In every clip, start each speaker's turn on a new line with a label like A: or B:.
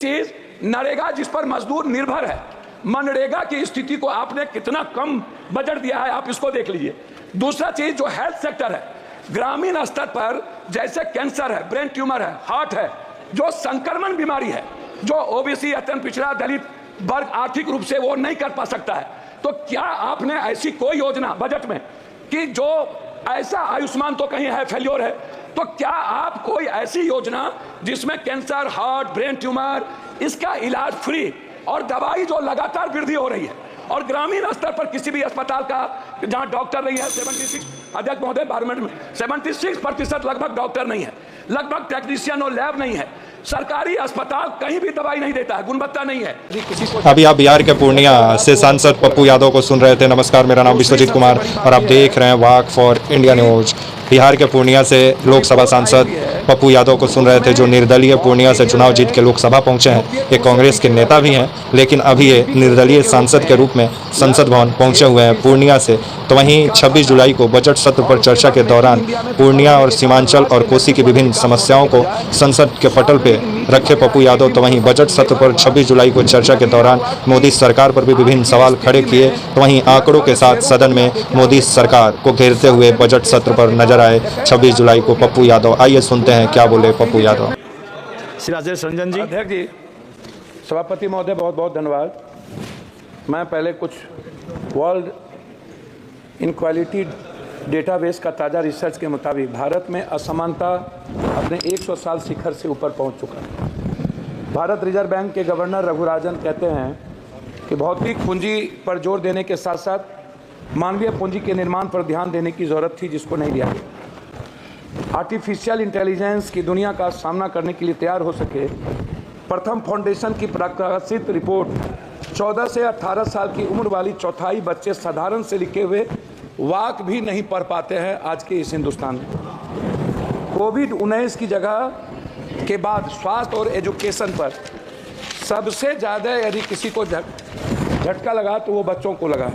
A: चीज नरेगा जिस पर मजदूर निर्भर है, मनरेगा की स्थिति को आपने कितना कम बजट दिया है, आप इसको देख लीजिए। दूसरा चीज जो हेल्थ सेक्टर है, ग्रामीण स्तर पर जैसे कैंसर है, ब्रेन ट्यूमर है, हार्ट है, जो संक्रमण बीमारी है, जो ओबीसी, अत्यंत पिछड़ा, दलित वर्ग आर्थिक रूप से वो नहीं कर पा सकता है, तो क्या आपने ऐसी कोई योजना बजट में कि जो ऐसा, आयुष्मान तो कहीं है फेल्योर है, तो क्या आप कोई ऐसी योजना जिसमें कैंसर, हार्ट, ब्रेन ट्यूमर, इसका इलाज फ्री और दवाई जो लगातार वृद्धि हो रही है, और ग्रामीण स्तर पर किसी भी अस्पताल का जहां डॉक्टर नहीं है, 76 अध्यक्ष महोदय पार्लियामेंट में 76% लगभग डॉक्टर नहीं है, लगभग टेक्नीशियन और लैब नहीं है, सरकारी अस्पताल कहीं भी दवाई नहीं देता है, गुणवत्ता नहीं है।
B: अभी आप बिहार के पूर्णिया से सांसद पप्पू यादव को सुन रहे थे। नमस्कार, मेरा नाम विश्वजीत कुमार और आप देख रहे हैं walk for India news. Bihar के पूर्णिया से लोकसभा सांसद पप्पू यादव को सुन रहे थे, जो निर्दलीय पूर्णिया से चुनाव जीत के लोकसभा पहुंचे हैं। ये कांग्रेस के नेता भी हैं, लेकिन अभी ये निर्दलीय सांसद के रूप में संसद भवन पहुंचे हुए हैं पूर्णिया से। तो वहीं 26 जुलाई को बजट सत्र पर चर्चा के दौरान पूर्णिया और सीमांचल और कोसी की विभिन्न समस्याओं को संसद के पटल पे रखे पप्पू यादव। तो वहीं बजट सत्र पर 26 जुलाई को चर्चा के दौरान मोदी सरकार पर भी विभिन्न सवाल खड़े किए। तो वहीं आंकड़ों के साथ सदन में मोदी सरकार को घेरते हुए बजट सत्र पर नजर आए 26 जुलाई को पप्पू यादव। आइए सुनते हैं क्या बोले पप्पू यादव।
C: श्री राजेश रंजन जी।
A: अध्यक्ष जी, सभापति महोदय, बहुत बहुत धन्यवाद। मैं पहले कुछ वर्ल्ड इनक्वालिटी डेटाबेस का ताज़ा रिसर्च के मुताबिक भारत में असमानता अपने 100 साल शिखर से ऊपर पहुंच चुका है। भारत रिजर्व बैंक के गवर्नर रघुराजन कहते हैं कि भौतिक पूंजी पर जोर देने के साथ साथ मानवीय पूंजी के निर्माण पर ध्यान देने की ज़रूरत थी, जिसको नहीं दिया गया। आर्टिफिशियल इंटेलिजेंस की दुनिया का सामना करने के लिए तैयार हो सके, प्रथम फाउंडेशन की प्रकाशित रिपोर्ट 14 से 18 साल की उम्र वाली चौथाई बच्चे साधारण से लिखे हुए वाक भी नहीं पढ़ पाते हैं आज के इस हिंदुस्तान में। कोविड-19 की जगह के बाद स्वास्थ्य और एजुकेशन पर सबसे ज़्यादा यदि किसी को झटका लगा तो वो बच्चों को लगा।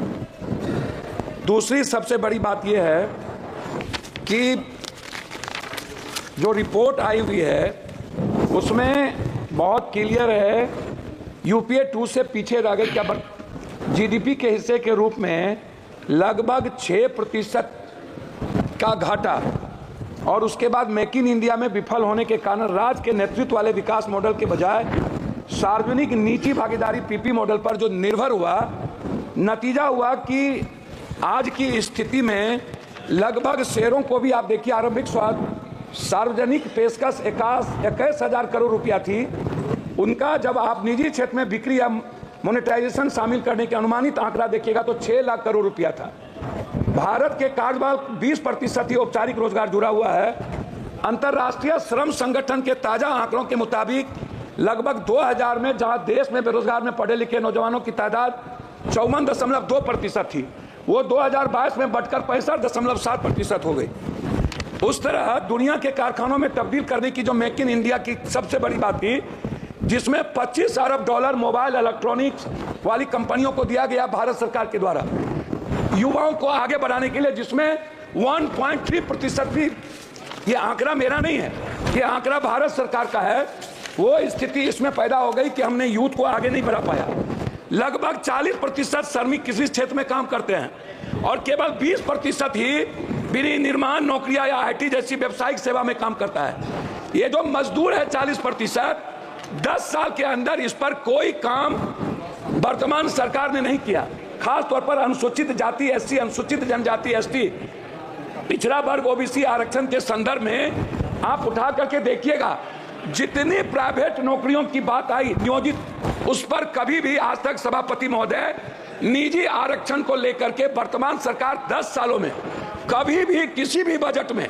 A: दूसरी सबसे बड़ी बात यह है कि जो रिपोर्ट आई हुई है उसमें बहुत क्लियर है, यूपीए 2 से पीछे रह गए। क्या जीडीपी के हिस्से के रूप में लगभग 6% का घाटा, और उसके बाद मेक इन इंडिया में विफल होने के कारण राज्य के नेतृत्व वाले विकास मॉडल के बजाय सार्वजनिक निजी भागीदारी पीपी मॉडल पर जो निर्भर हुआ, नतीजा हुआ कि आज की स्थिति में लगभग शेयरों को भी आप देखिए, आरंभिक सार्वजनिक पेशकश 21,000 करोड़ रुपया थी, उनका जब आप निजी क्षेत्र में बिक्री या मोनेटाइजेशन शामिल करने के अनुमानित आंकड़ा देखिएगा तो 6 लाख करोड़ रुपया था। भारत के कारोबार 20% ही औपचारिक रोजगार जुड़ा हुआ है। अंतर्राष्ट्रीय श्रम संगठन के ताजा आंकड़ों के मुताबिक लगभग 2000 में जहां देश में बेरोजगार में पढ़े लिखे नौजवानों की तादाद 54.2% थी, वो 2022 में बढ़कर 65.7% हो गई। उस तरह दुनिया के कारखानों में तब्दील करने की जो मेक इन इंडिया की सबसे बड़ी बात थी, जिसमें $25 अरब मोबाइल इलेक्ट्रॉनिक्स वाली कंपनियों को दिया गया भारत सरकार के द्वारा युवाओं को आगे बढ़ाने के लिए, जिसमें 1.3% भी, ये आंकड़ा मेरा नहीं है, ये आंकड़ा भारत सरकार का है, वो स्थिति इसमें पैदा हो गई कि हमने यूथ को आगे नहीं बढ़ा पाया। लगभग 40% श्रमिक किसी क्षेत्र में काम करते हैं और केवल 20% ही विनिर्माण नौकरियां या IT जैसी व्यावसायिक सेवा में काम करता है। ये जो मजदूर है 40%, 10 साल के अंदर इस पर कोई काम वर्तमान सरकार ने नहीं किया। खास तौर पर अनुसूचित जाति SC, अनुसूचित जनजाति ST, पिछड़ा वर्ग OBC आरक्षण के संदर्भ में आप उठा करके देखिएगा, जितनी प्राइवेट नौकरियों की बात आई नियोजित, उस पर कभी भी आज तक सभापति महोदय निजी आरक्षण को लेकर के वर्तमान सरकार 10 सालों में कभी भी किसी भी बजट में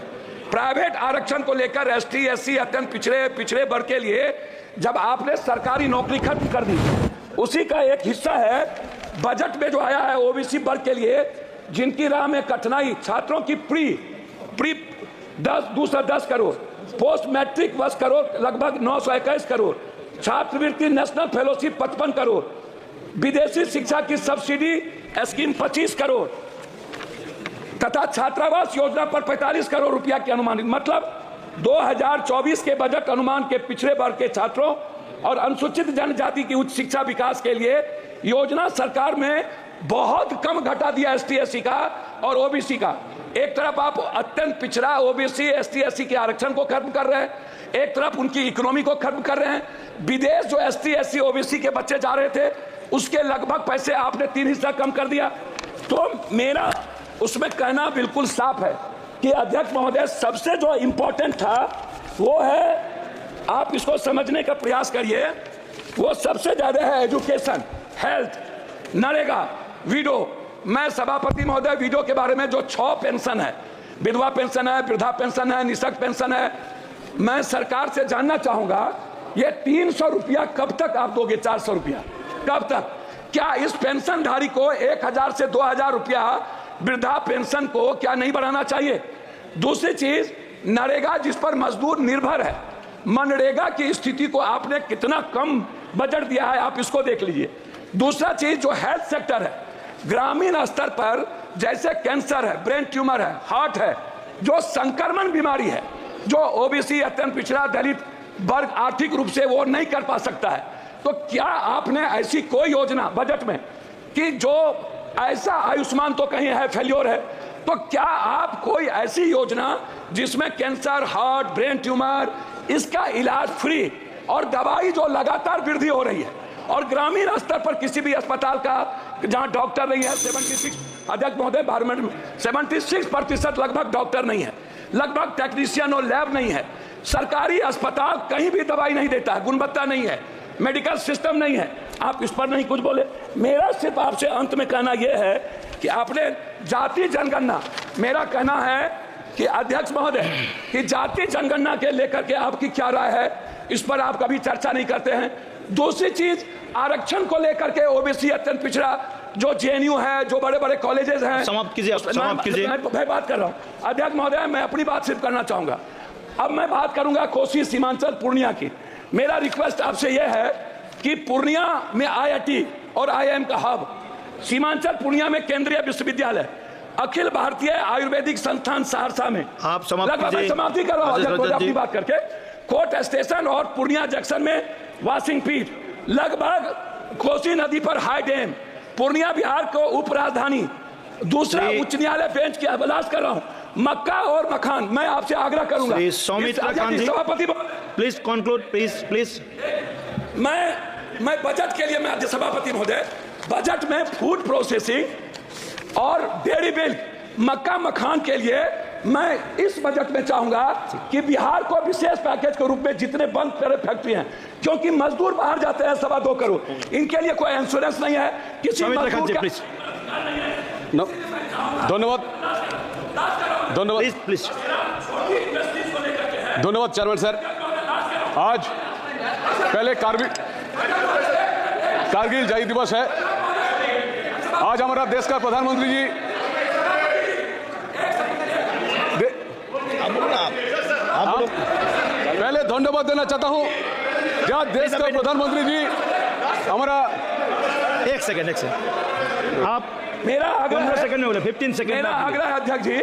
A: प्राइवेट आरक्षण को लेकर ST SC अत्यंत पिछड़े वर्ग के लिए जब आपने सरकारी नौकरी खत्म कर दी, उसी का एक हिस्सा है बजट में जो आया है OBC वर्ग के लिए, जिनकी राह में कठिनाई, छात्रों की pre 10 crore, post matric 10 crore, लगभग 921 करोड़, छात्रवृत्ति नेशनल फेलोशिप 55 करोड़, विदेशी शिक्षा की सब्सिडी स्कीम 25 करोड़ तथा छात्रावास योजना पर 45 करोड़ रुपया की अनुमानित, मतलब 2024 के बजट अनुमान के पिछड़े वर्ग के छात्रों और अनुसूचित जनजाति की उच्च शिक्षा विकास के लिए योजना सरकार में बहुत कम घटा दिया एसटी एससी का और ओबीसी का। एक तरफ आप अत्यंत पिछड़ा ओबीसी एसटी एससी के आरक्षण को खत्म कर रहे हैं, एक तरफ उनकी इकोनॉमी को खत्म कर रहे हैं। विदेश जो एसटी एससी ओबीसी के बच्चे जा रहे थे उसके लगभग पैसे आपने 3 हिस्सा कम कर दिया। तो मेरा उसमें कहना बिल्कुल साफ है कि अध्यक्ष महोदय सबसे जो इंपॉर्टेंट था वो है, आप इसको समझने का प्रयास करिए, वो सबसे ज्यादा है एजुकेशन, हेल्थ, नरेगा, विडो। मैं सभापति महोदय विडो के बारे में जो 6 पेंशन है, विधवा पेंशन है, वृद्धा पेंशन है, निःशक्त पेंशन है, मैं सरकार से जानना चाहूंगा ये 300 रुपया कब तक आप दोगे? 400 रुपया कब तक? क्या इस पेंशनधारी को 1000 से 2000 रुपया वृद्धा पेंशन को क्या नहीं बढ़ाना चाहिए? दूसरी चीज, नरेगा जिस पर मजदूर निर्भर है, मनरेगा की स्थिति को आपने कितना कम बजट दिया है, आप इसको देख लीजिए। दूसरा चीज जो हेल्थ सेक्टर है, ग्रामीण स्तर पर जैसे कैंसर है, ब्रेन ट्यूमर है, हार्ट है, जो संक्रमण बीमारी है, जो ओबीसी अत्यंत पिछड़ा दलित वर्ग आर्थिक रूप से वो नहीं कर पा सकता है, तो क्या आपने ऐसी कोई योजना बजट में कि जो ऐसा आयुष्मान तो कहीं है फेल्योर है, तो क्या आप कोई ऐसी योजना जिसमें कैंसर, हार्ट, ब्रेन ट्यूमर, इसका इलाज फ्री और दवाई जो लगातार वृद्धि हो रही है, और ग्रामीण स्तर पर किसी भी अस्पताल का जहां डॉक्टर नहीं है, 76 अध्यक्ष महोदय 76% लगभग डॉक्टर नहीं है, लगभग टेक्नीशियन और लैब नहीं है, सरकारी अस्पताल कहीं भी दवाई नहीं देता है, गुणवत्ता नहीं है, मेडिकल सिस्टम नहीं है, आप इस पर नहीं कुछ बोले। मेरा सिर्फ आपसे अंत में कहना यह है कि आपने जाति जनगणना, मेरा कहना है कि अध्यक्ष महोदय कि जाति जनगणना के लेकर के आपकी क्या राय है, इस पर आप कभी चर्चा नहीं करते हैं। दूसरी चीज, आरक्षण को लेकर के ओबीसी अत्यंत पिछड़ा जो जेएनयू है, जो बड़े बड़े कॉलेजेस हैं,
C: समाप्त कीजिए, समाप्त कीजिए।
A: मैं बात कर रहा हूं अध्यक्ष महोदय, मैं अपनी बात सिर्फ करना चाहूंगा। अब मैं बात करूंगा कोसी, सीमांचल, पूर्णिया की। मेरा रिक्वेस्ट आपसे यह है कि पूर्णिया में आईआईटी और आईआईएम का हब, सीमांचल पूर्णिया में केंद्रीय विश्वविद्यालय, अखिल भारतीय आयुर्वेदिक संस्थान सहरसा में,
C: आप समाप्ति
A: कर रहा हूं अपनी बात करके, कोर्ट स्टेशन और पूर्णिया जंक्शन में वाशिंग पीठ, लगभग कोसी नदी पर हाई डैम, पूर्णिया बिहार को उप राजधानी, दूसरा उच्च न्यायालय बेंच की अभिलाष कर रहा हूं, मक्का और मखान। मैं आपसे आग्रह करूंगा
C: सभापति प्लीज कंक्लूड, प्लीज।
A: मैं बजट के लिए, मैं सभापति महोदय, बजट में फूड प्रोसेसिंग और डेयरी मिल्क, मक्का मखान के लिए मैं इस बजट में चाहूंगा कि बिहार को विशेष पैकेज के रूप में जितने बंद करे फैक्ट्री हैं, क्योंकि मजदूर बाहर जाते हैं 2.25 करोड़, इनके लिए कोई इंश्योरेंस नहीं है, किसी मजदूर का
D: धन्यवाद चेयरमैन सर। आज पहले कारगिल जय दिवस है। आज हमारा देश का प्रधानमंत्री जी पहले धन्यवाद देना चाहता हूं जहां देश का प्रधानमंत्री जी हमारा
C: एक सेकंड आप
A: मेरा आग्रह
C: सेकंड में बोले 15 सेकंड।
A: मेरा आग्रह है अध्यक्ष जी,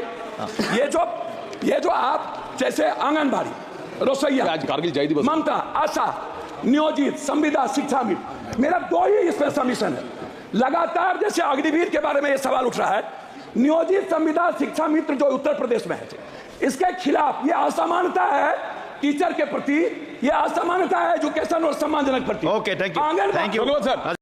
A: ये जो आप जैसे आंगनबाड़ी, रसोईया,
D: आज कारगिल जय दिवस,
A: ममता, आशा, नियोजित, संविदा, शिक्षा मित्र, मेरा 2 ही इस पर सबमिशन है। लगातार जैसे अग्निवीर के बारे में ये सवाल उठ रहा है, नियोजित संविदा शिक्षा मित्र जो उत्तर प्रदेश में है, इसके खिलाफ ये असमानता है टीचर के प्रति, ये असमानता है एजुकेशन और सम्मानजनक प्रति।
C: Okay, thank you sir.